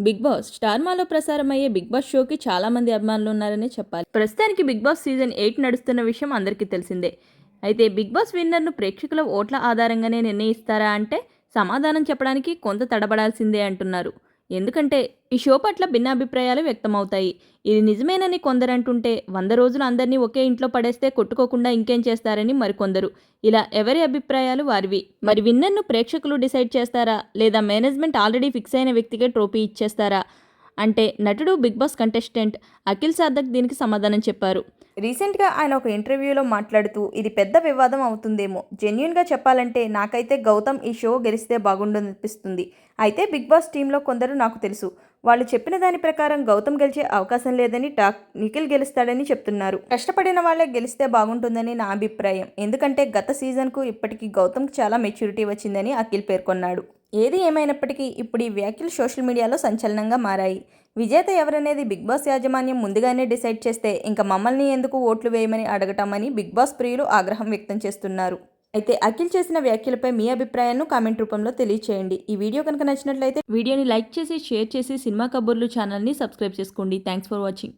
Big boss స్టార్మాలో ప్రసారమయ్యే big boss షోకి చాలా మంది అభిమానులు ఉన్నారని చెప్పాలి. ప్రస్తుతానికి బిగ్ బాస్ సీజన్ 8 నడుస్తున్న విషయం అందరికీ తెలిసిందే. అయితే బిగ్ బాస్ విన్నర్ను ప్రేక్షకుల ఓట్ల ఆధారంగానే నిర్ణయిస్తారా అంటే సమాధానం చెప్పడానికి కొంత తడబడాల్సిందే అంటున్నారు. ఎందుకంటే ఈ షో పట్ల భిన్నాభిప్రాయాలు వ్యక్తమవుతాయి. ఇది నిజమేనని కొందరంటుంటే 100 రోజులు అందరినీ ఒకే ఇంట్లో పడేస్తే కొట్టుకోకుండా ఇంకేం చేస్తారని మరికొందరు. ఇలా ఎవరి అభిప్రాయాలు వారివి. మరి విన్నర్ను ప్రేక్షకులు డిసైడ్ చేస్తారా, లేదా మేనేజ్మెంట్ ఆల్రెడీ ఫిక్స్ అయిన వ్యక్తికే ట్రోఫీ ఇచ్చేస్తారా అంటే నటుడు Bigg Boss contestant Akhil Sarthak దీనికి సమాధానం చెప్పారు. రీసెంట్గా ఆయన ఒక ఇంటర్వ్యూలో మాట్లాడుతూ ఇది పెద్ద వివాదం అవుతుందేమో, జెన్యున్గా చెప్పాలంటే నాకైతే గౌతమ్ ఈ షో గెలిస్తే బాగుండనిపిస్తుంది. అయితే బిగ్ బాస్ టీంలో కొందరు నాకు తెలుసు, వాళ్ళు చెప్పిన దాని ప్రకారం గౌతమ్ గెలిచే అవకాశం లేదని టాక్. నిఖిల్ గెలుస్తాడని చెప్తున్నారు. కష్టపడిన వాళ్ళే గెలిస్తే బాగుంటుందని నా అభిప్రాయం. ఎందుకంటే గత సీజన్కు ఇప్పటికీ గౌతమ్కి చాలా మెచ్యూరిటీ వచ్చిందని అఖిల్ పేర్కొన్నాడు. ఏది ఏమైనప్పటికీ ఇప్పుడు ఈ వ్యాఖ్యలు సోషల్ మీడియాలో సంచలనంగా మారాయి. విజేత ఎవరనేది బిగ్ బాస్ యాజమాన్యం ముందుగానే డిసైడ్ చేస్తే ఇంకా మమ్మల్ని ఎందుకు ఓట్లు వేయమని అడగటమని బిగ్ బాస్ ప్రియులు ఆగ్రహం వ్యక్తం చేస్తున్నారు. అయితే అఖిల్ చేసిన వ్యాఖ్యలపై మీ అభిప్రాయాలను కామెంట్ రూపంలో తెలియచేయండి. ఈ వీడియో కనుక నచ్చినట్లయితే వీడియోని లైక్ చేసి, షేర్ చేసి సినిమా కబుర్లు ఛానల్ని సబ్స్క్రైబ్ చేసుకోండి. Thanks for watching.